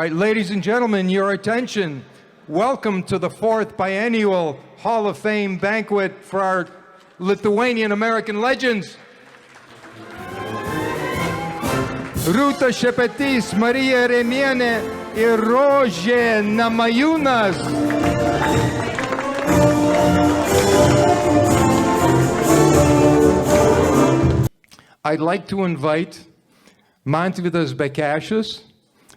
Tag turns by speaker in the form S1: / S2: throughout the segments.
S1: All right, ladies and gentlemen, your attention. Welcome to the 4th biennial Hall of Fame banquet for our Lithuanian American legends. Rūta Šepetys, Marija Remienė ir Rose Namajunas. I'd like to invite Mantvydas Bekešis,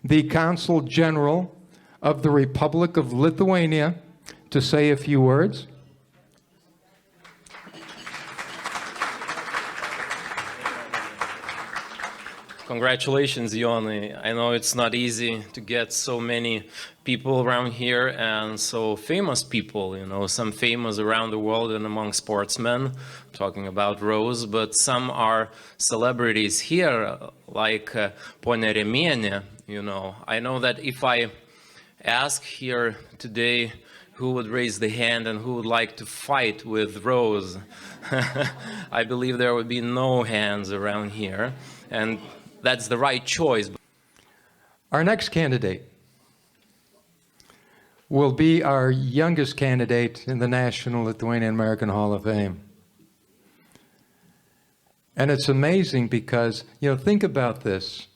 S1: the Consul General of the Republic of Lithuania, to say a few words.
S2: Congratulations, Yoni. I know it's not easy to get so many people around here and so famous people, some famous around the world and among sportsmen, talking about Rose, but some are celebrities here, like Ponia Remienė. I know that if I ask here today who would raise the hand and who would like to fight with Rose, I believe there would be no hands around here, and that's the right choice.
S1: Our next candidate will be our youngest candidate in the National Lithuanian American Hall of Fame. And it's amazing because, think about this.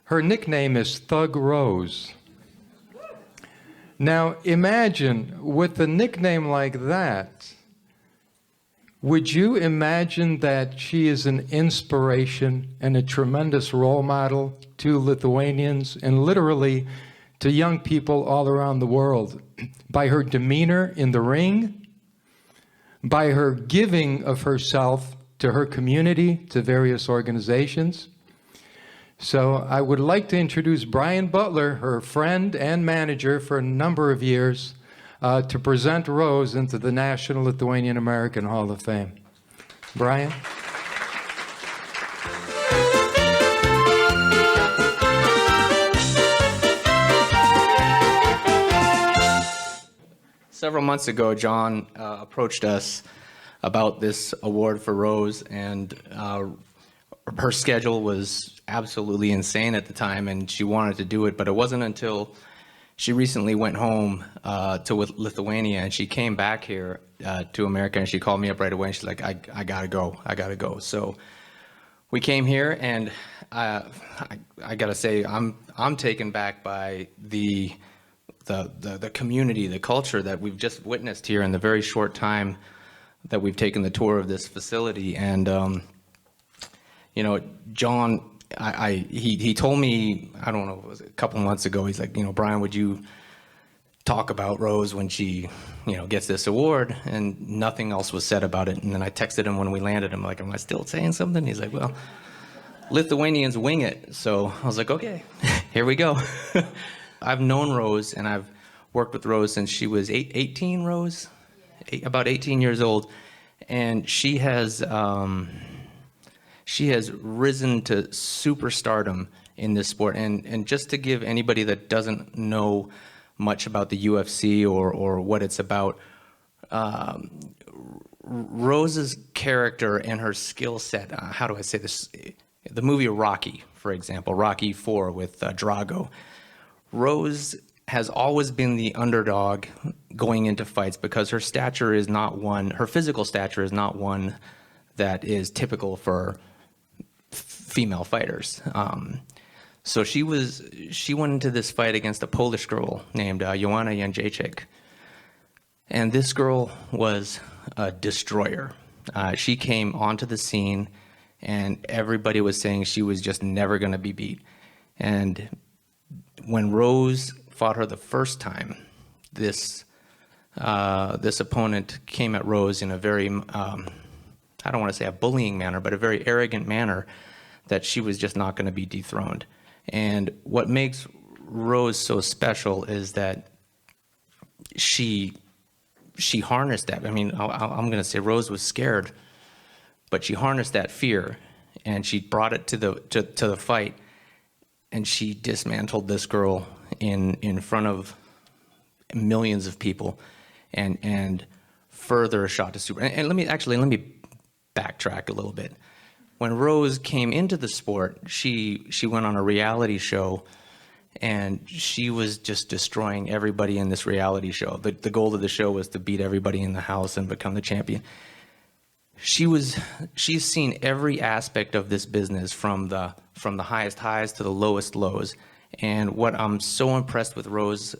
S1: Her nickname is Thug Rose. Now, imagine with a nickname like that, would you imagine that she is an inspiration and a tremendous role model to Lithuanians and literally to young people all around the world by her demeanor in the ring, by her giving of herself to her community, to various organizations? So I would like to introduce Brian Butler, her friend and manager for a number of years, to present Rose into the National Lithuanian American Hall of Fame. Brian?
S3: Several months ago, John approached us about this award for Rose, and her schedule was absolutely insane at the time, and she wanted to do it, but it wasn't until she recently went home to Lithuania, and she came back here to America, and she called me up right away, and she's like, I gotta go. So we came here, and I gotta say, I'm taken back by the community, the culture that we've just witnessed here in the very short time that we've taken the tour of this facility. And John, he told me, I don't know, it was a couple months ago, he's like, Brian, would you talk about Rose when she, gets this award? And nothing else was said about it. And then I texted him when we landed. I'm like, am I still saying something? He's like, well, Lithuanians wing it. So I was like, okay, here we go. I've known Rose, and I've worked with Rose since she was 18, Rose? Yeah. About 18 years old. And she has risen to superstardom in this sport. And just to give anybody that doesn't know much about the UFC or what it's about, Rose's character and her skill set, how do I say this? The movie Rocky, for example, Rocky IV with Drago. Rose has always been the underdog going into fights because her stature is not one, her physical stature is not one that is typical for female fighters. So she went into this fight against a Polish girl named Joanna Jędrzejczyk. And this girl was a destroyer. She came onto the scene, and everybody was saying she was just never going to be beat. And when Rose fought her the first time, this opponent came at Rose in a very, I don't want to say a bullying manner, but a very arrogant manner that she was just not going to be dethroned. And what makes Rose so special is that she harnessed that. I mean, I'm going to say Rose was scared, but she harnessed that fear, and she brought it to the fight, and she dismantled this girl in front of millions of people, and further shot to super. And let me backtrack a little bit. When Rose came into the sport, she went on a reality show, and she was just destroying everybody in this reality show. The goal of the show was to beat everybody in the house and become the champion. She's seen every aspect of this business from the highest highs to the lowest lows. And what I'm so impressed with Rose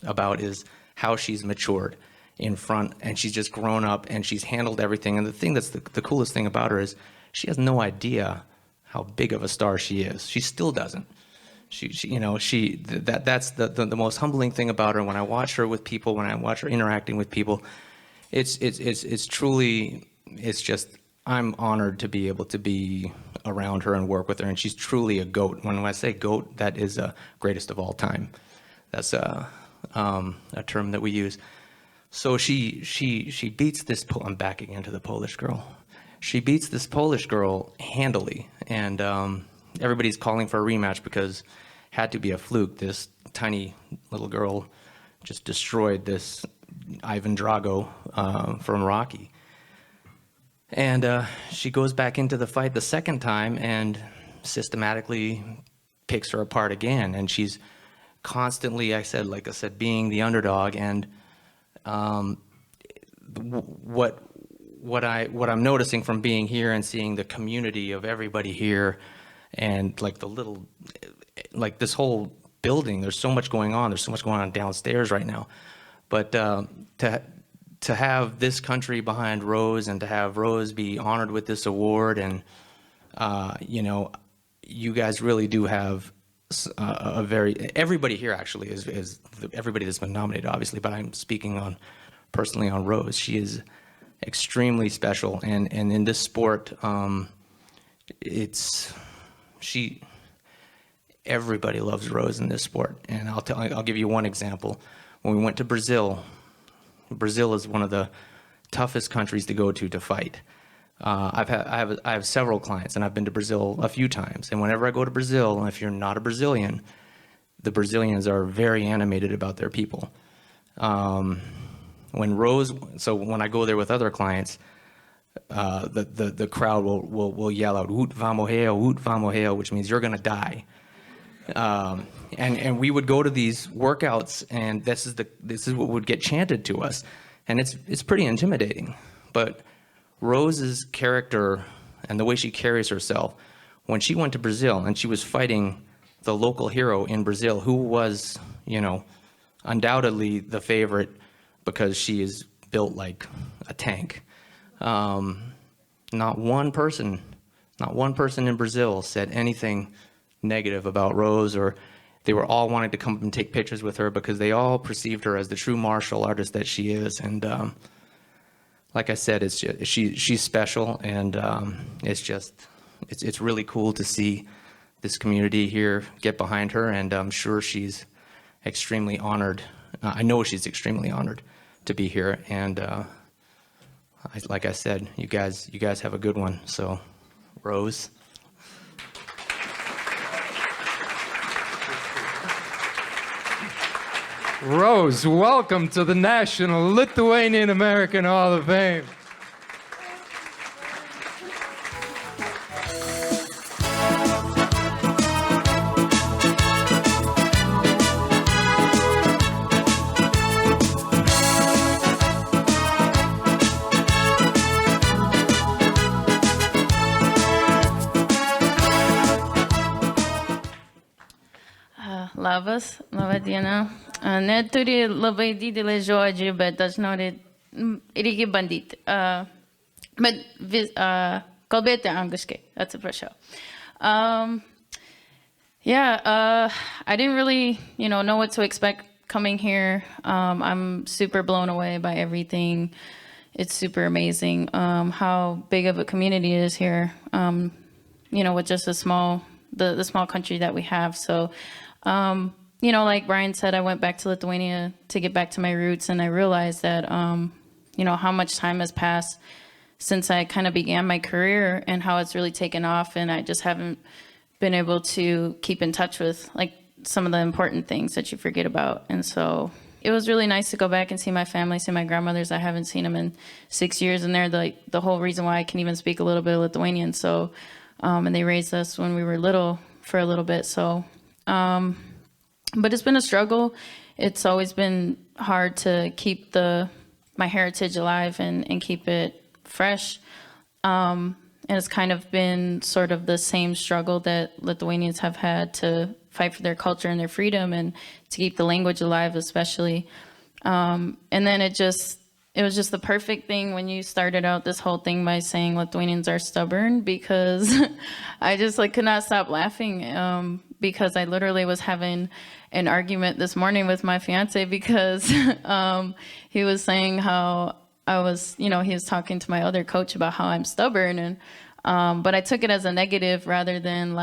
S3: about is how she's matured in front, and she's just grown up and she's handled everything. And the thing that's the coolest thing about her is she has no idea how big of a star she is. She still doesn't. That's the most humbling thing about her. When I watch her with people, when I watch her interacting with people, it's truly, it's just, I'm honored to be able to be around her and work with her, and she's truly a GOAT. When I say GOAT, that is greatest of all time. That's a term that we use. So she beats this, I'm backing into the Polish girl. She beats this Polish girl handily, and everybody's calling for a rematch because it had to be a fluke. This tiny little girl just destroyed this Ivan Drago from Rocky. And she goes back into the fight the second time and systematically picks her apart again. And she's constantly, like I said, being the underdog. And what I'm noticing from being here and seeing the community of everybody here, and like this whole building, there's so much going on. There's so much going on downstairs right now. But to have this country behind Rose, and to have Rose be honored with this award, and you guys really do have everybody here actually is everybody that's been nominated, obviously, but I'm speaking personally on Rose. She is extremely special, and in this sport, everybody loves Rose in this sport. And I'll give you one example. When we went to Brazil is one of the toughest countries to go to fight. I have several clients, and I've been to Brazil a few times. And whenever I go to Brazil, and if you're not a Brazilian, the Brazilians are very animated about their people. When I go there with other clients, the crowd will yell out "Woot vamos reo," which means you're gonna die. And we would go to these workouts, and this is what would get chanted to us, and it's pretty intimidating. But Rose's character and the way she carries herself, when she went to Brazil and she was fighting the local hero in Brazil, who was, undoubtedly the favorite because she is built like a tank. Not one person in Brazil said anything negative about Rose, or they were all wanting to come and take pictures with her because they all perceived her as the true martial artist that she is. And like I said, she's special, and it's really cool to see this community here get behind her, and I'm sure she's extremely honored. I know she's extremely honored to be here, and like I said, you guys have a good one. So, Rose.
S1: Rose, welcome to the National Lithuanian American Hall of Fame.
S4: Labas, laba diena. Neturi labai didelį žodžių, bet aš noriu, reikia bandyti. Bet kalbėti angliškai, atsiprašau. I didn't really, know what to expect coming here. I'm super blown away by everything. It's super amazing how big of a community is here, with just the small country that we have. So, like Brian said, I went back to Lithuania to get back to my roots, and I realized that, how much time has passed since I kind of began my career and how it's really taken off, and I just haven't been able to keep in touch with, like, some of the important things that you forget about. And so it was really nice to go back and see my family, see my grandmothers. I haven't seen them in 6 years, and they're the whole reason why I can even speak a little bit of Lithuanian. So, and they raised us when we were little for a little bit. So But it's been a struggle. It's always been hard to keep my heritage alive and keep it fresh. And it's kind of been sort of the same struggle that Lithuanians have had to fight for their culture and their freedom and to keep the language alive, especially. And then it was just the perfect thing when you started out this whole thing by saying Lithuanians are stubborn, because I just could not stop laughing, because I literally was having an argument this morning with my fiance because he was saying how I was, he was talking to my other coach about how I'm stubborn, and but I took it as a negative rather than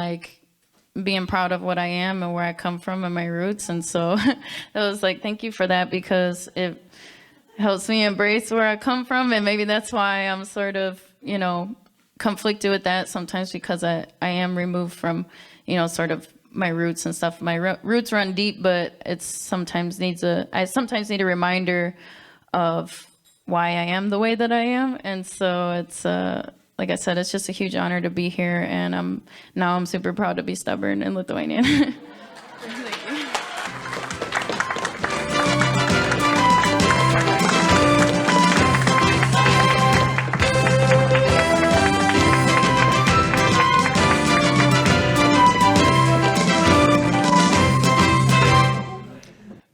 S4: being proud of what I am and where I come from and my roots. And so it was thank you for that, because it helps me embrace where I come from. And maybe that's why I'm sort of, conflicted with that sometimes, because I am removed from, sort of my roots and stuff. My roots run deep, but I sometimes need a reminder of why I am the way that I am. And so it's, like I said, it's just a huge honor to be here. And I'm super proud to be stubborn and Lithuanian. Thank you.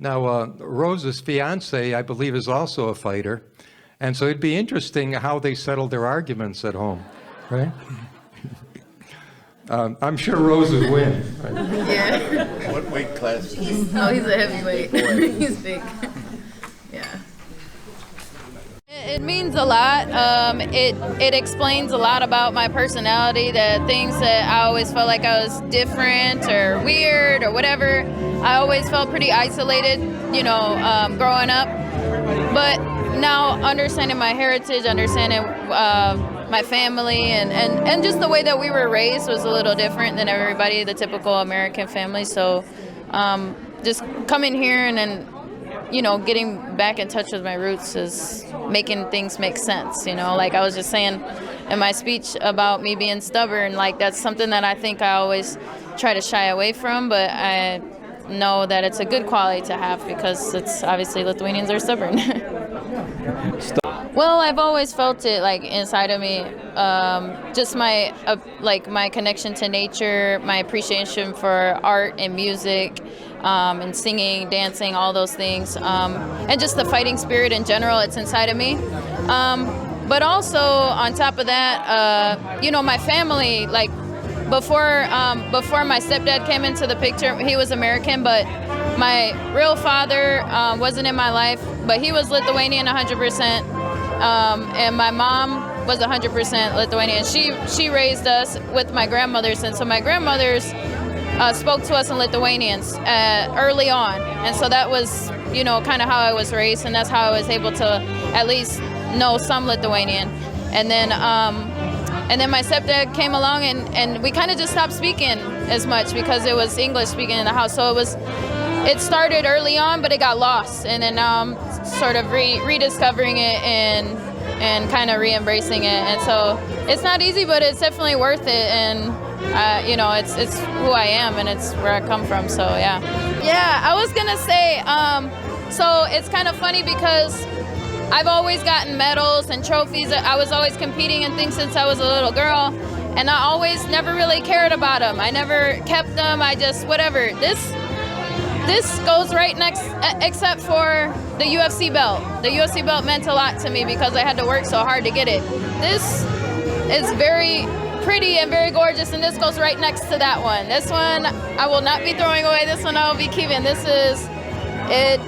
S1: Now, Rose's fiance, I believe, is also a fighter. And so it'd be interesting how they settled their arguments at home, right? I'm sure Rose would win. Right?
S4: Yeah.
S5: What weight class?
S4: He's a heavyweight. He's big. Yeah. It means a lot. It explains a lot about my personality, the things that I always felt like I was different or weird or whatever. I always felt pretty isolated, growing up. But now understanding my heritage, understanding my family, and just the way that we were raised was a little different than everybody, the typical American family. So just coming here and then, getting back in touch with my roots is making things make sense. Like I was just saying in my speech about me being stubborn, that's something that I think I always try to shy away from, but I know that it's a good quality to have, because it's obviously Lithuanians are stubborn. Well, I've always felt it inside of me, just my my connection to nature, my appreciation for art and music, and singing, dancing, all those things, and just the fighting spirit in general. It's inside of me. But also on top of that, my family, before my stepdad came into the picture, he was American, but my real father wasn't in my life, but he was Lithuanian 100%, and my mom was 100% Lithuanian. She raised us with my grandmothers, and so my grandmothers spoke to us in Lithuanians early on, and so that was kind of how I was raised, and that's how I was able to at least know some Lithuanian. And then my stepdad came along, and we kind of just stopped speaking as much because it was English speaking in the house. So it started early on, but it got lost. And then now I'm sort of rediscovering it and kind of re-embracing it. And so it's not easy, but it's definitely worth it. And, it's who I am, and it's where I come from. So, yeah. Yeah, I was going to say, so it's kind of funny because I've always gotten medals and trophies. I was always competing and things since I was a little girl, and I always never really cared about them. I never kept them. I just, whatever. This goes right next, except for the UFC belt. The UFC belt meant a lot to me because I had to work so hard to get it. This is very pretty and very gorgeous, and this goes right next to that one. This one I will not be throwing away. This one I will be keeping. This is it.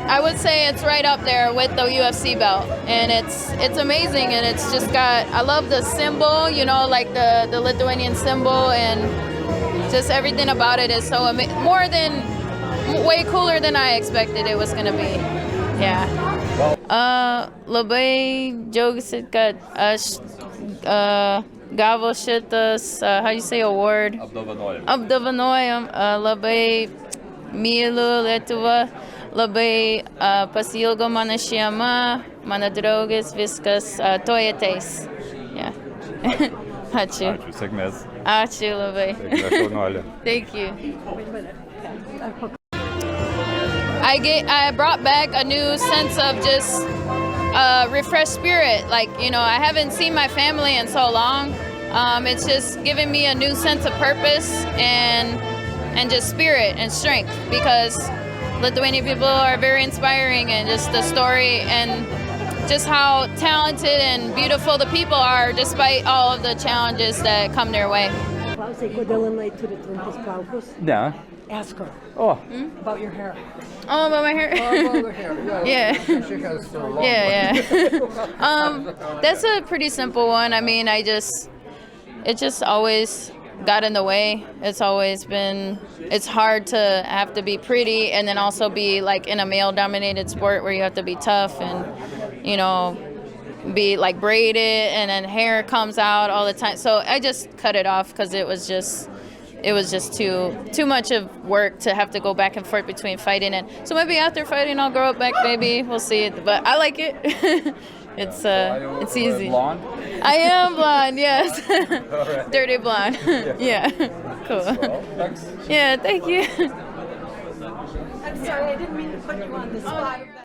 S4: I would say it's right up there with the UFC belt, and it's amazing, and it's just got, I love the symbol, like the Lithuanian symbol, and just everything about it is so way cooler than I expected it was gonna be. Yeah. Labai džiaugiuosi, kad aš gavo šitas, how you say award? Apdovanojam. Labai myliu Lietuvą. Labai pasiilgo mano šeima, mano draugės, viskas tuoj ateis. Yeah. Ačiū.
S6: Ačiū, sėkmės.
S4: Ačiū labai.
S6: Sėkmės, šaunuolė.
S4: Thank you. I brought back a new sense of just refreshed spirit. Like, you know, I haven't seen my family in so long. It's just given me a new sense of purpose and just spirit and strength, because Lithuanian people are very inspiring, and just the story and just how talented and beautiful the people are despite all of the challenges that come their way.
S5: Klausai, kodėl jinai turi trumpus plaukus?
S6: Ne.
S5: Ask her
S6: Oh,
S5: about your hair.
S4: Oh, about my hair? Yeah.
S1: She has long
S4: Yeah. That's a pretty simple one. I mean, it just always got in the way. It's always been, it's hard to have to be pretty and then also be like in a male dominated sport where you have to be tough and, you know, be like braided and then hair comes out all the time. So I just cut it off because it was just too much of work to have to go back and forth between fighting and so maybe after fighting I'll grow it back, maybe we'll see. But I like it. It's easy.
S6: Blonde?
S4: I am blonde, yes. Dirty blonde. Yeah. Cool.
S6: Thanks.
S4: Yeah, thank you.
S5: I'm sorry, I didn't mean to put you on the spot.